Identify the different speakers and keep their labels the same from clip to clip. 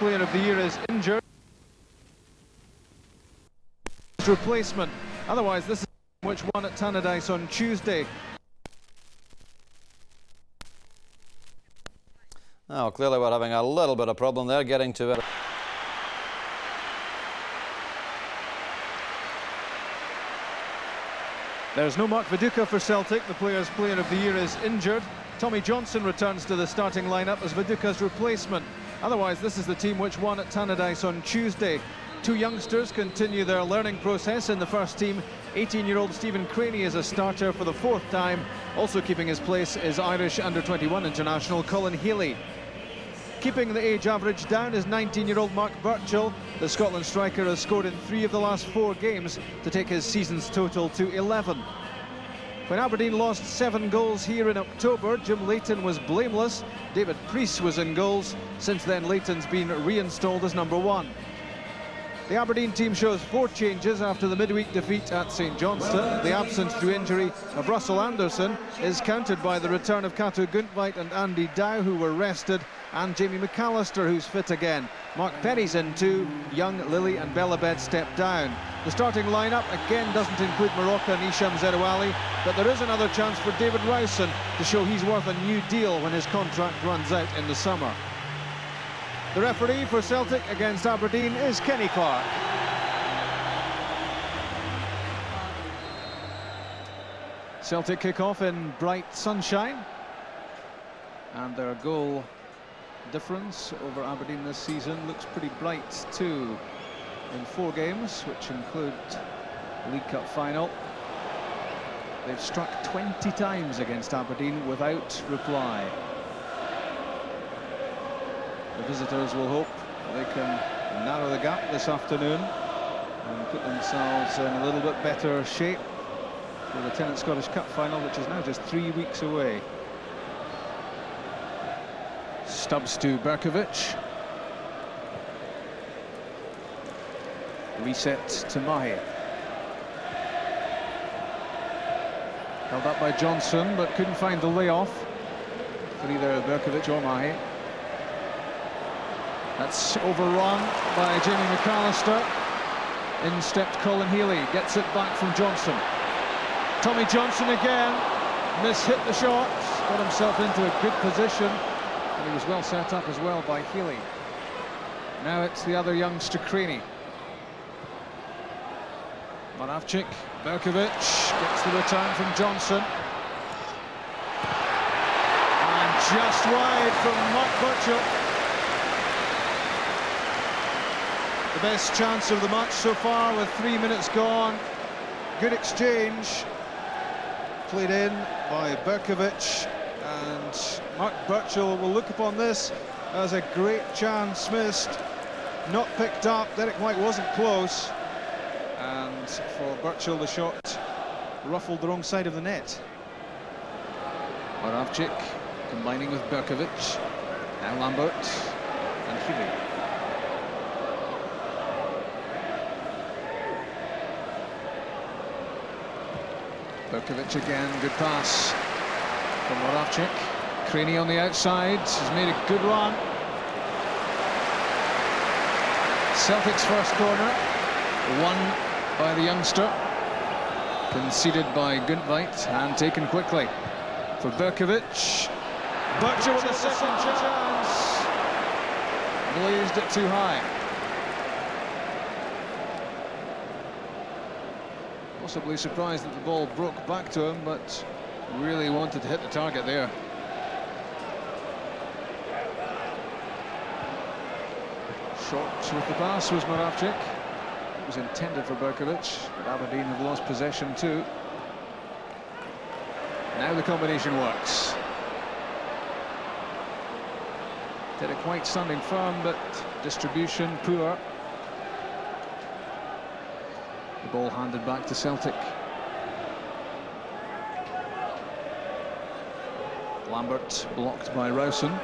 Speaker 1: Player of the Year is injured. Replacement. Otherwise, this is which won at Tannadice on Tuesday.
Speaker 2: Oh, clearly we're having a little bit of problem there getting to it.
Speaker 1: There's no Mark Viduka for Celtic. The player's Player of the Year is injured. Tommy Johnson returns to the starting lineup as Viduka's replacement. Otherwise, this is the team which won at Tannadice on Tuesday. Two youngsters continue their learning process in the first team. 18-year-old Stephen Craney is a starter for the fourth time. Also keeping his place is Irish under-21 international Colin Healy. Keeping the age average down is 19-year-old Mark Burchill. The Scotland striker has scored in 3 of the last 4 games to take his season's total to 11. When Aberdeen lost 7 goals here in October, Jim Leighton was blameless. David Preece was in goals. Since then, Leighton's been reinstalled as number 1. The Aberdeen team shows 4 changes after the midweek defeat at St Johnstone. The absence through injury of Russell Anderson is countered by the return of Kato Guntveit and Andy Dow, who were rested, and Jamie McAllister, who's fit again. Mark Perry's in too. Young, Lilly and Belabed step down. The starting lineup again doesn't include Morocco and Isham Zerouali, but there is another chance for David Rowson to show he's worth a new deal when his contract runs out in the summer. The referee for Celtic against Aberdeen is Kenny Clark. Celtic kick off in bright sunshine, and their goal difference over Aberdeen this season looks pretty bright too. In 4 games, which include the League Cup final, they've struck 20 times against Aberdeen without reply. The visitors will hope they can narrow the gap this afternoon and put themselves in a little bit better shape for the Tennant Scottish Cup final, which is now just 3 weeks away. Stubbs to Berkovic. Reset to Mahi. Held up by Johnson, but couldn't find the layoff for either Berkovic or Mahi. That's overrun by Jamie McAllister. In stepped Colin Healy, gets it back from Johnson. Tommy Johnson again, mishit the shot, got himself into a good position, and he was well set up as well by Healy. Now it's the other youngster, Craney. Moravcik, Berkovic gets the return from Johnson. And just wide from Mark Burchill. The best chance of the match so far with 3 minutes gone. Good exchange. Played in by Berkovic, and Mark Burchill will look upon this as a great chance missed. Not picked up. Derek White wasn't close. And for Burchill, the shot ruffled the wrong side of the net. Moravcik combining with Berkovic. Now Lambert and Healy. Berkovic again, good pass from Moravcik. Craney on the outside, has made a good run. Celtic's first corner, won by the youngster, conceded by Guntveit and taken quickly for Berkovic. Burchill with a second chance, blazed it too high. Possibly surprised that the ball broke back to him, but really wanted to hit the target there. Short with the pass was Moravcik. It was intended for Berkovic, but Aberdeen have lost possession too. Now the combination works. Derek White standing firm, but distribution poor. The ball handed back to Celtic. Lambert blocked by Rowson.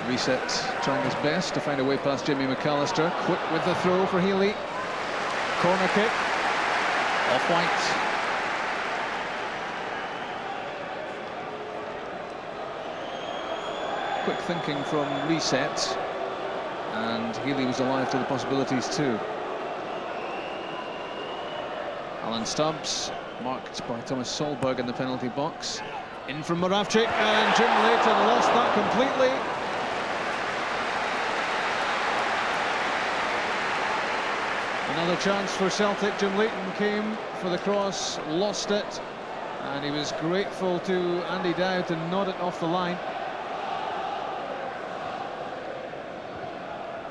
Speaker 1: Reset, trying his best to find a way past Jamie McAllister. Quick with the throw for Healy. Corner kick. Off-White. Quick thinking from reset, and Healy was alive to the possibilities too. Alan Stubbs, marked by Thomas Solberg in the penalty box. In from Moravcik, and Jim Leighton lost that completely. Another chance for Celtic. Jim Leighton came for the cross, lost it, and he was grateful to Andy Dow to nod it off the line.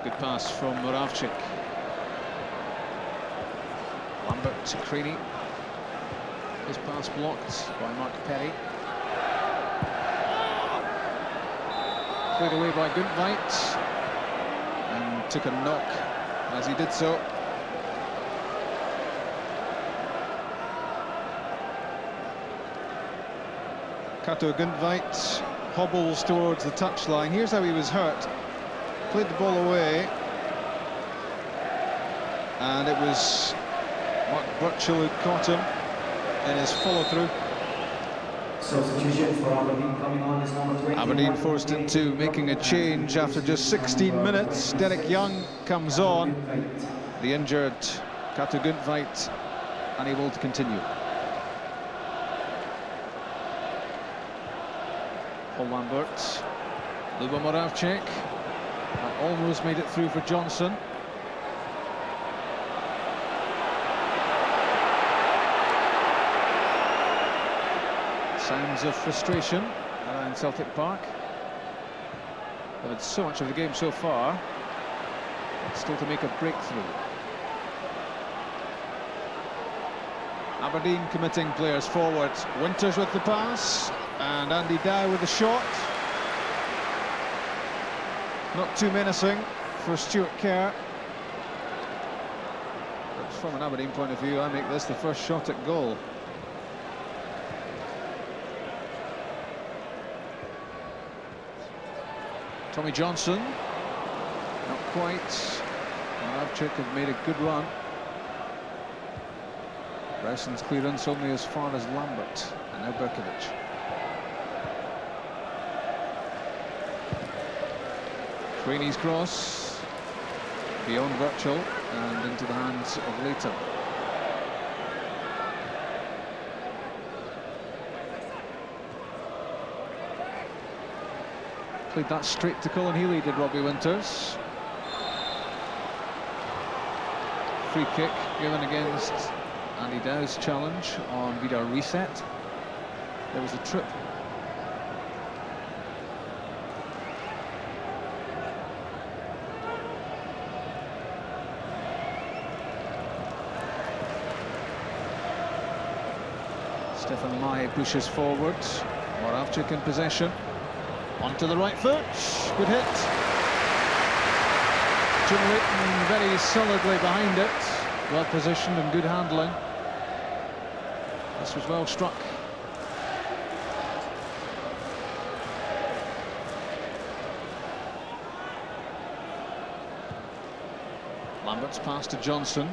Speaker 1: Good pass from Moravcik. Lambert to Creaney. His pass blocked by Mark Perry. Played away by Guntveit, and took a knock as he did so. Kato Guntveit hobbles towards the touchline. Here's how he was hurt. Played the ball away, and it was Mark Burchill who caught him in his follow-through.
Speaker 3: Substitution for Aberdeen coming on is number 20.
Speaker 1: Aberdeen forced into making a change after just 16 minutes. Derek Young comes on. The injured Kato Guntveit unable to continue. Paul Lambert, Luba Moravcik. That almost made it through for Johnson. Sounds of frustration around Celtic Park. They've had so much of the game so far, still to make a breakthrough. Aberdeen committing players forward. Winters with the pass, and Andy Dow with the shot. Not too menacing for Stuart Kerr. But from an Aberdeen point of view, I make this the first shot at goal. Tommy Johnson, not quite. Moravcik have made a good run. Rowson's clearance only as far as Lambert, and now Berkovic. Creaney's cross beyond Burchill and into the hands of Leighton. Played that straight to Colin Healy, did Robbie Winters. Free kick given against Andy Dow's challenge on Vidar reset. There was a trip. Stefan Mahe pushes forward. Moravcik in possession. Onto the right foot. Good hit. Jim Leighton very solidly behind it. Well positioned and good handling. This was well struck. Lambert's pass to Johnson.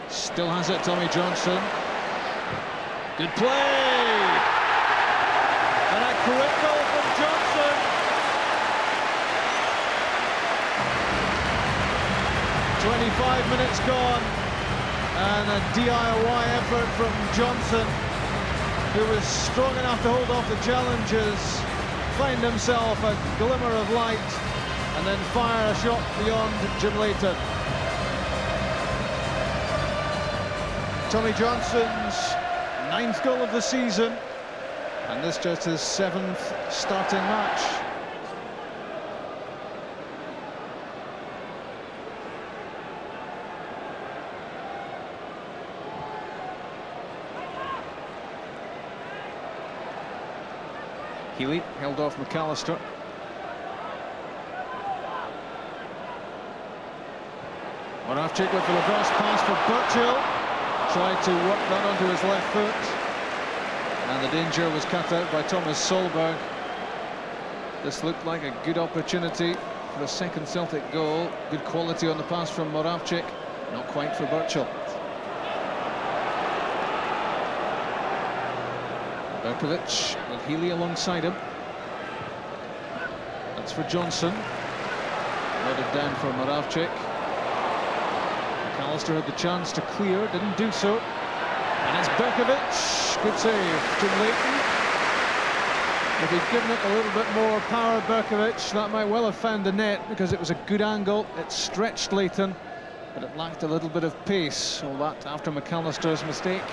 Speaker 1: Still has it, Tommy Johnson. Good play! And a quick goal from Johnson. "25 minutes gone, and a DIY effort from Johnson, who was strong enough to hold off the challengers, find himself a glimmer of light, and then fire a shot beyond Jim Leighton. Tommy Johnson's 9th goal of the season, and this just his 7th starting match. Healy held off McAllister. Moravcik with the reverse pass for Burchill. Tried to work that onto his left foot, and the danger was cut out by Thomas Solberg. This looked like a good opportunity for a second Celtic goal. Good quality on the pass from Moravcik, not quite for Burchill. Berkovic with Healy alongside him. That's for Johnson. Loaded down for Moravcik. McAllister had the chance to clear, didn't do so. And it's Berkovic. Good save. Jim Leighton. If he'd given it a little bit more power, Berkovic, that might well have found the net because it was a good angle. It stretched Leighton, but it lacked a little bit of pace. All that after McAllister's mistake.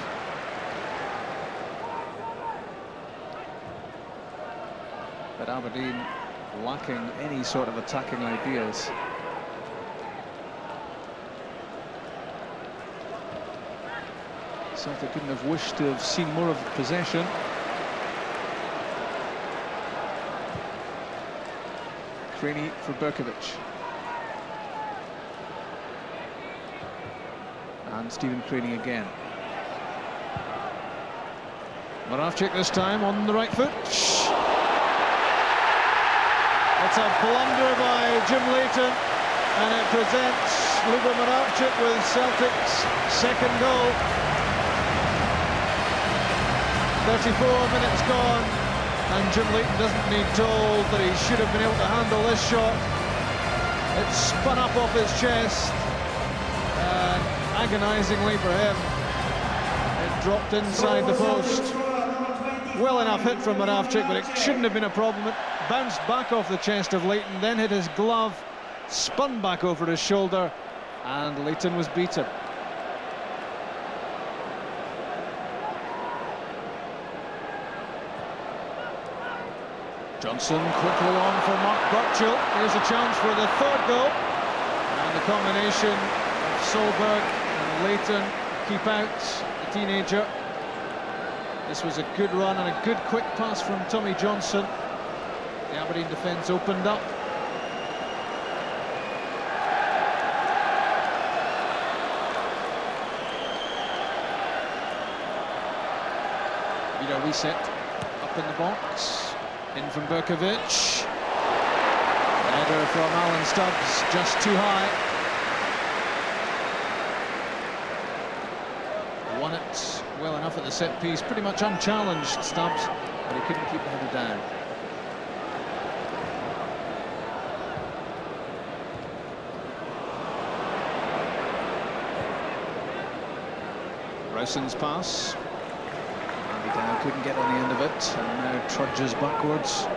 Speaker 1: But Aberdeen lacking any sort of attacking ideas. Celtic couldn't have wished to have seen more of possession. Craney for Berkovic. And Stephen Craney again. Moravcik this time on the right foot. It's a blunder by Jim Leighton, and it presents Luka Moravcik with Celtic's second goal. 34 minutes gone, and Jim Leighton doesn't need told that he should have been able to handle this shot. It spun up off his chest, and agonisingly for him, it dropped inside the post. Well enough hit from Moravcik, but it shouldn't have been a problem. It bounced back off the chest of Leighton, then hit his glove, spun back over his shoulder, and Leighton was beaten. Johnson quickly on for Mark Burchill. Here's a chance for the third goal. And the combination of Solberg and Leighton keep out the teenager. This was a good run and a good quick pass from Tommy Johnson. The Aberdeen defence opened up. Vida reset up in the box. In from Berkovic. Header from Alan Stubbs, just too high. Won it well enough at the set piece, pretty much unchallenged, Stubbs, but he couldn't keep the header down. Rowson's pass. Down, couldn't get on the end of it, and now trudges backwards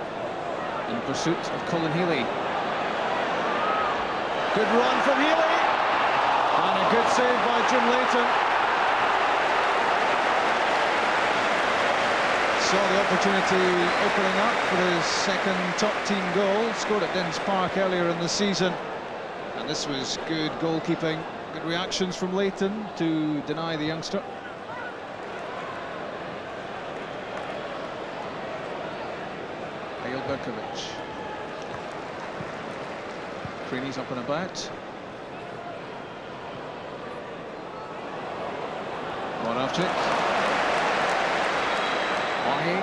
Speaker 1: in pursuit of Colin Healy. Good run from Healy, and a good save by Jim Leighton. Saw the opportunity opening up for his second top-team goal. Scored at Dens Park earlier in the season, and this was good goalkeeping. Good reactions from Leighton to deny the youngster. Berkovic. Craney's up and about. Moravcik. Mahi.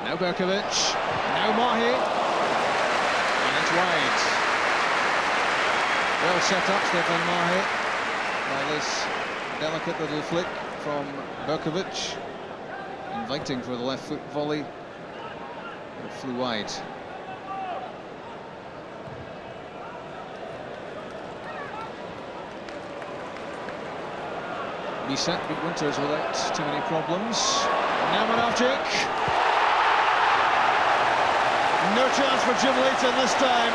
Speaker 1: Now Berkovic. Now Mahi. And it's wide. Well set up, Stefan Mahi, by this delicate little flick from Berkovic. Inviting for the left foot volley. It flew wide. Reset, Big Winters without too many problems. Now Moravcik. No chance for Jim Leighton this time.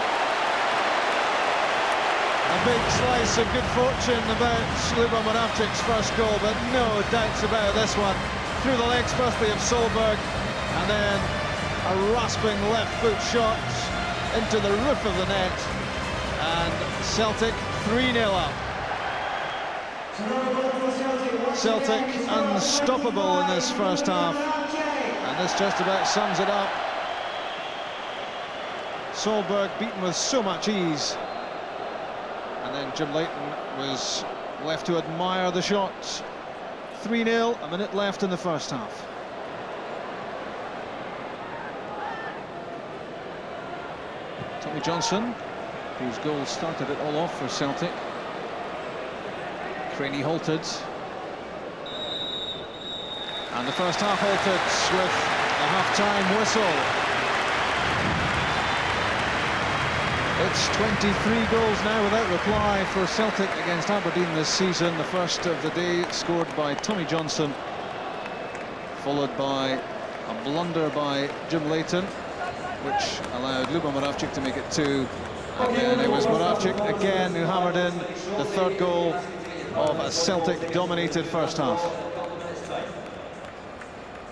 Speaker 1: A big slice of good fortune about Luka Moravcik's first goal, but no doubts about this one. Through the legs firstly of Solberg, and then a rasping left foot shot into the roof of the net, and Celtic 3-0 up. Celtic unstoppable in this first half, and this just about sums it up. Solberg beaten with so much ease, and then Jim Leighton was left to admire the shots. 3-0, a minute left in the first half. Tommy Johnson, whose goal started it all off for Celtic. Craney halted. And the first half halted with a half-time whistle. It's 23 goals now without reply for Celtic against Aberdeen this season. The first of the day scored by Tommy Johnson, followed by a blunder by Jim Leighton, which allowed Luba Moravcik to make it 2. And then it was Moravcik again who hammered in the third goal of a Celtic-dominated first half.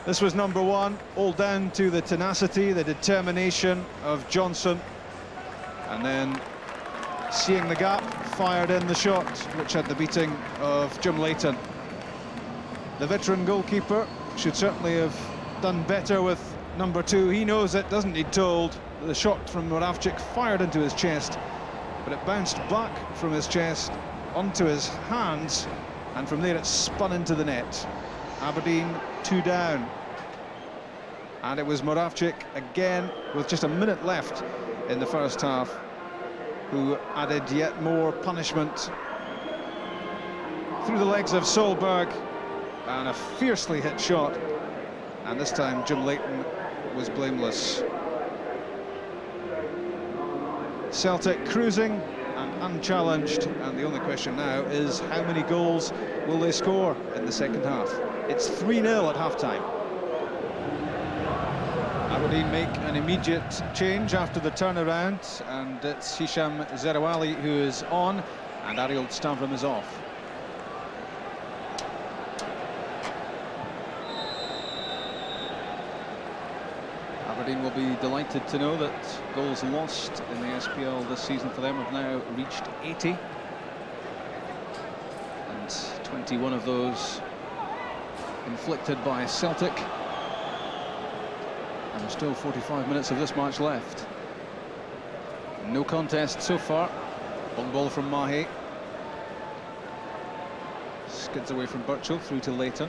Speaker 1: This was number 1, all down to the tenacity, the determination of Johnson. And then, seeing the gap, fired in the shot, which had the beating of Jim Leighton. The veteran goalkeeper should certainly have done better with number 2. He knows it, doesn't need told. The shot from Moravcik fired into his chest, but it bounced back from his chest onto his hands, and from there it spun into the net. Aberdeen 2 down. And it was Moravcik again, with just a minute left in the first half, who added yet more punishment through the legs of Solberg, and a fiercely hit shot. And this time Jim Leighton was blameless. Celtic cruising and unchallenged, and the only question now is how many goals will they score in the second half. It's 3-0 at half-time. Aberdeen make an immediate change after the turnaround, and it's Hisham Zerouali who is on, and Ariel Stavrum is off. Aberdeen will be delighted to know that goals lost in the SPL this season for them have now reached 80. And 21 of those inflicted by Celtic. And there's still 45 minutes of this match left. No contest so far. Long ball from Mahe. Skids away from Birchall, through to Leighton.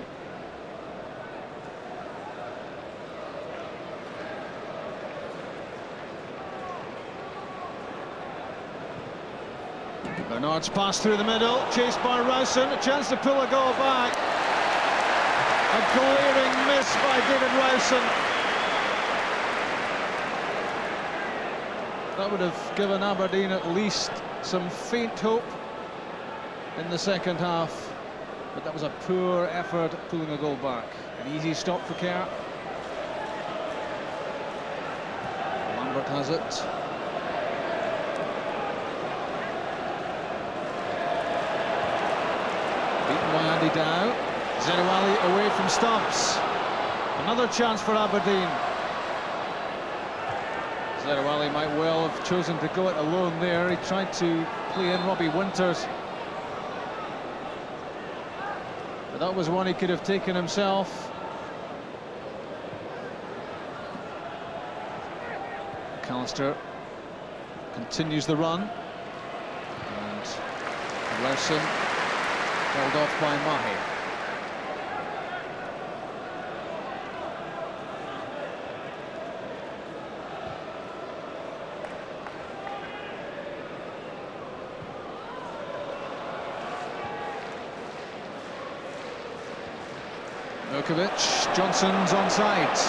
Speaker 1: Bernard's pass through the middle, chased by Rowson, a chance to pull a goal back. A glaring miss by David Rowson. That would have given Aberdeen at least some faint hope in the second half, but that was a poor effort at pulling a goal back. An easy stop for Kerr. Lambert has it. Beaten by Andy Dow. Zerouali away from stumps. Another chance for Aberdeen. Zerouali might well have chosen to go it alone there. He tried to play in Robbie Winters, but that was one he could have taken himself. McAllister continues the run, and Rowson held off by Mahe. Milkovic, Johnson's onside.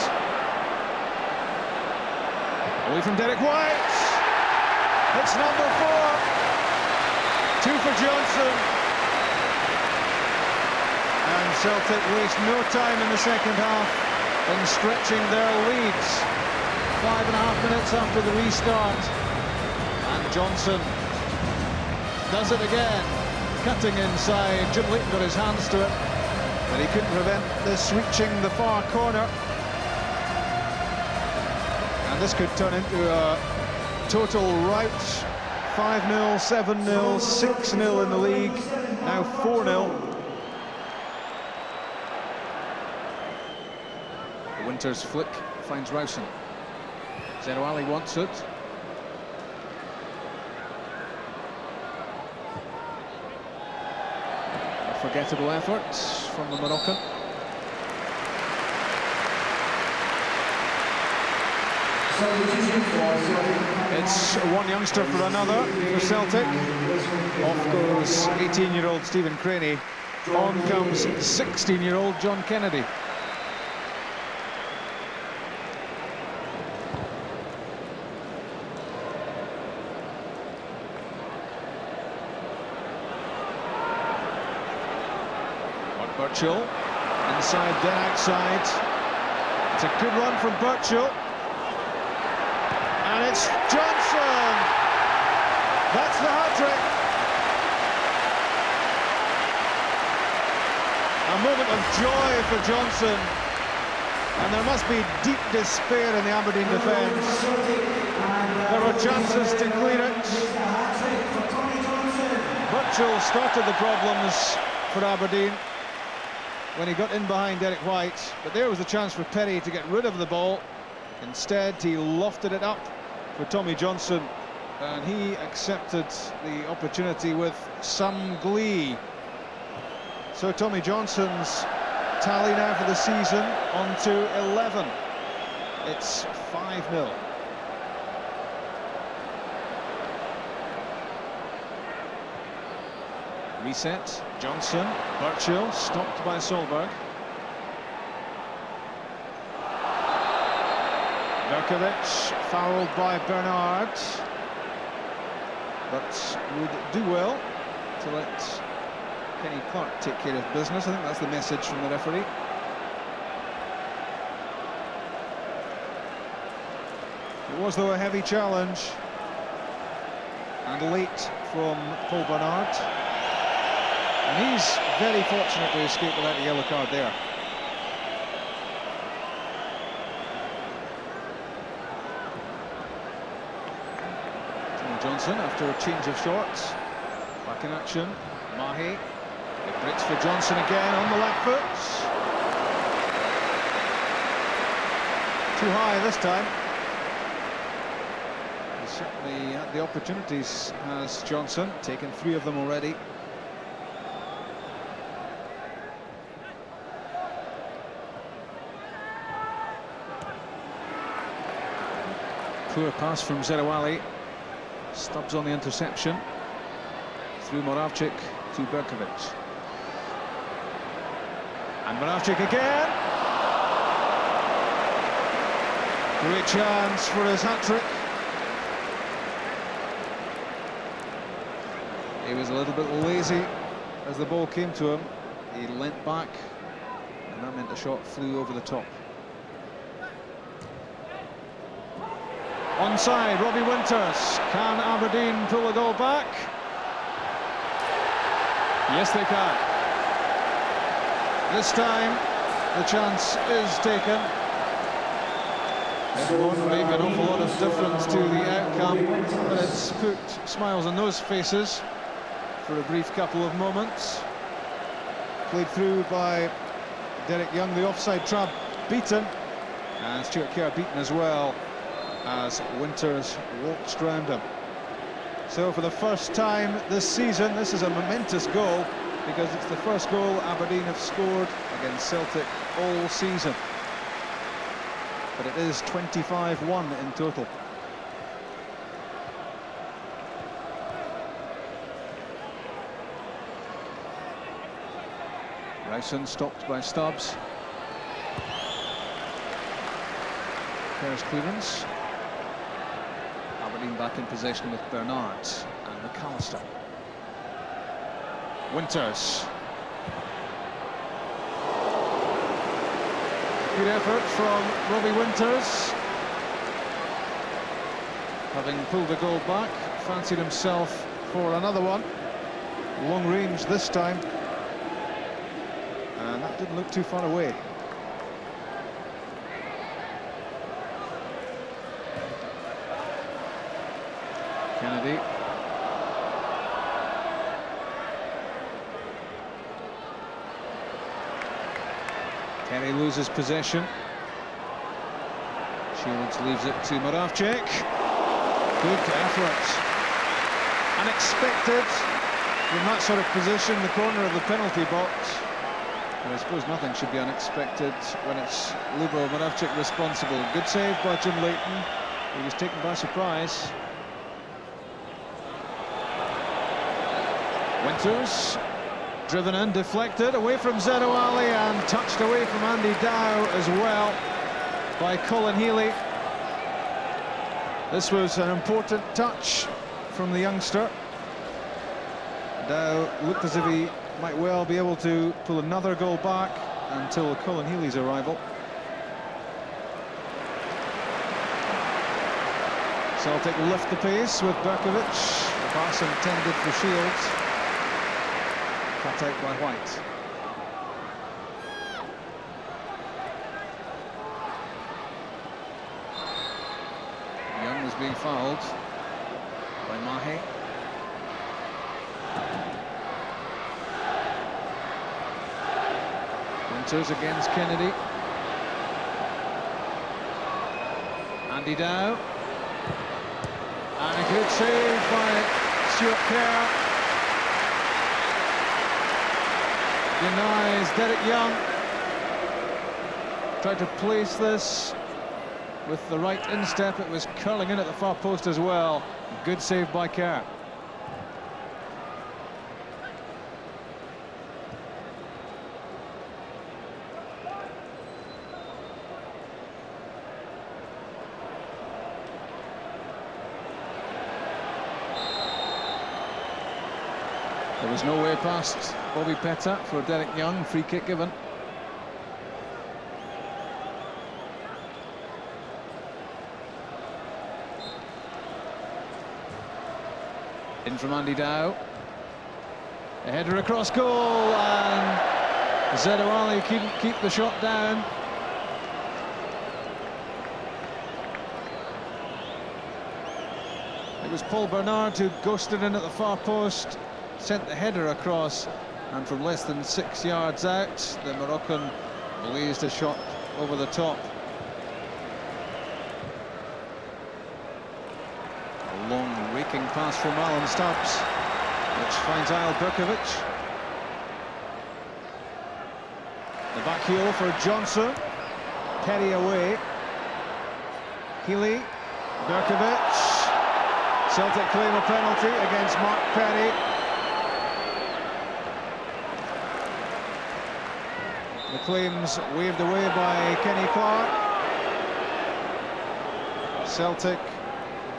Speaker 1: Away from Derek White. It's number 4. 2 for Johnson. And Celtic waste no time in the second half in stretching their leads. 5.5 minutes after the restart. And Johnson does it again. Cutting inside. Jim Leighton got his hands to it, but he couldn't prevent this reaching the far corner. And this could turn into a total rout. 5-0, 7-0, 6-0 in the league, now 4-0. The Winters flick finds Rowson. Zerouali wants it. A forgettable effort from the Moroccan. It's one youngster for another for Celtic. Off goes 18-year-old Stephen Craney. On comes 16-year-old John Kennedy. Burchill, inside, then outside. It's a good run from Burchill. And it's Johnson! That's the hat-trick. A moment of joy for Johnson. And there must be deep despair in the Aberdeen defence. There were chances to clear it. Burchill started the problems for Aberdeen when he got in behind Derek White, but there was a chance for Perry to get rid of the ball. Instead, he lofted it up for Tommy Johnson, and he accepted the opportunity with some glee. So Tommy Johnson's tally now for the season on to 11. It's 5-0. Reset, Johnson, Burchill, stopped by Solberg. Berkovic, fouled by Bernard, but would do well to let Kenny Clark take care of business. I think that's the message from the referee. It was, though, a heavy challenge, and late from Paul Bernard. And he's very fortunate to escape without a yellow card there. Tommy Johnson, after a change of shorts, back in action. Mahe, it breaks for Johnson again on the left foot. Too high this time. He certainly had the opportunities, has Johnson, taken 3 of them already. Poor pass from Zerouali. Stubbs on the interception. Through Moravcik to Berkovic. And Moravcik again. Great chance for his hat-trick. He was a little bit lazy as the ball came to him. He leant back, and that meant the shot flew over the top. Onside, Robbie Winters. Can Aberdeen pull a goal back? Yes, they can. This time, the chance is taken. It won't make an awful lot of difference to the outcome, but it's put smiles on those faces for a brief couple of moments. Played through by Derek Young, the offside trap beaten, and Stuart Kerr beaten as well, as Winters waltzed round him. So for the first time this season, this is a momentous goal, because it's the first goal Aberdeen have scored against Celtic all season. But it is 25-1 in total. Ryson stopped by Stubbs. Kerr's clearance. Aberdeen back in possession with Bernard and McAllister. Winters. Good effort from Robbie Winters. Having pulled the goal back, fancied himself for another one. Long range this time. And that didn't look too far away. Kennedy. Kerry loses possession. Shields leaves it to Moravcik. Good effort. Unexpected from that sort of position, the corner of the penalty box. But I suppose nothing should be unexpected when it's Lubo Moravcik responsible. Good save by Jim Leighton. He was taken by surprise. Winters, driven in, deflected, away from Zerouali, and touched away from Andy Dow as well by Colin Healy. This was an important touch from the youngster. Dow looked as if he might well be able to pull another goal back until Colin Healy's arrival. Celtic lift the pace with Berkovic. The pass intended for Shields. Cut out by White. Young was being fouled by Mahe. Winters against Kennedy. Andy Dow. And a good save by Stuart Kerr. Denies Derek Young. Tried to place this with the right instep. It was curling in at the far post as well. Good save by Kerr. There was no way past Bobby Petta for Derek Young. Free kick given. In from Andy Dow. A header across goal, and Zedo Ali couldn't keep the shot down. It was Paul Bernard who ghosted in at the far post, sent the header across, and from less than 6 yards out, the Moroccan blazed a shot over the top. A long raking pass from Alan Stubbs, which finds Isle Berkovic. The back heel for Johnson. Perry away. Healy. Berkovic. Celtic claim a penalty against Mark Perry. The claims waved away by Kenny Clark. Celtic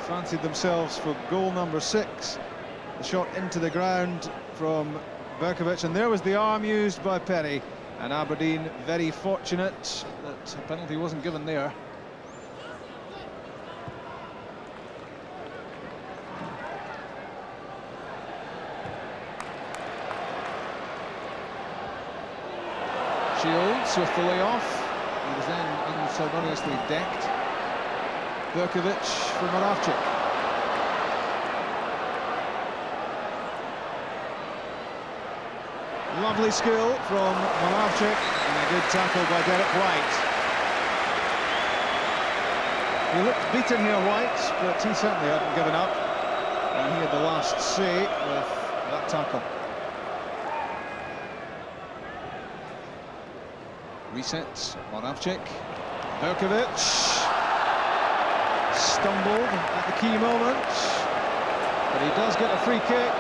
Speaker 1: fancied themselves for goal number 6. The shot into the ground from Berkovic, and there was the arm used by Perry. And Aberdeen very fortunate that a penalty wasn't given there. Shields with the layoff. He was then unceremoniously decked. Berkovic for Moravcik. Lovely skill from Moravcik, and a good tackle by Derek White. He looked beaten here, White, but he certainly hadn't given up, and he had the last say with that tackle. Resets, Moravcik. Berkovic stumbled at the key moment, but he does get a free kick.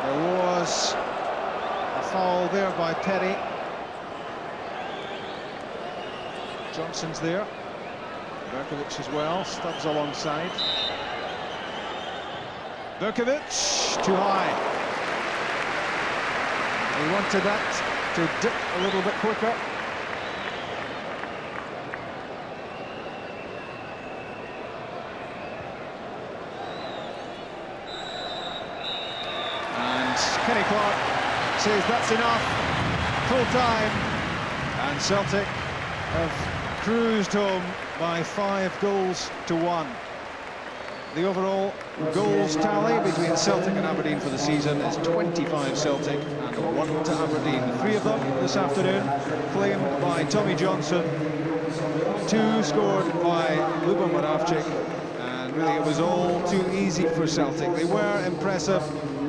Speaker 1: There was a foul there by Perry. Johnson's there. Berkovic as well, Stubbs alongside. Berkovic, too high. He wanted that to dip a little bit quicker. And Kenny Clark says that's enough, full time. And Celtic have cruised home by 5-1. The overall goals tally between Celtic and Aberdeen for the season is 25 Celtic and 1 to Aberdeen. The 3 of them this afternoon claimed by Tommy Johnson, 2 scored by Lubo Moravcik, and really it was all too easy for Celtic. They were impressive,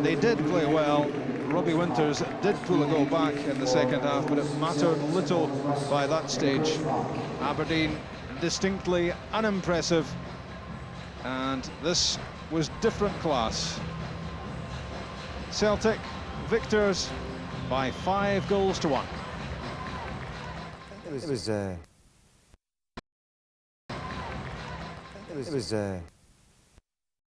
Speaker 1: they did play well. Robbie Winters did pull a goal back in the second half, but it mattered little by that stage. Aberdeen distinctly unimpressive, and this was different class. Celtic victors by 5-1. It was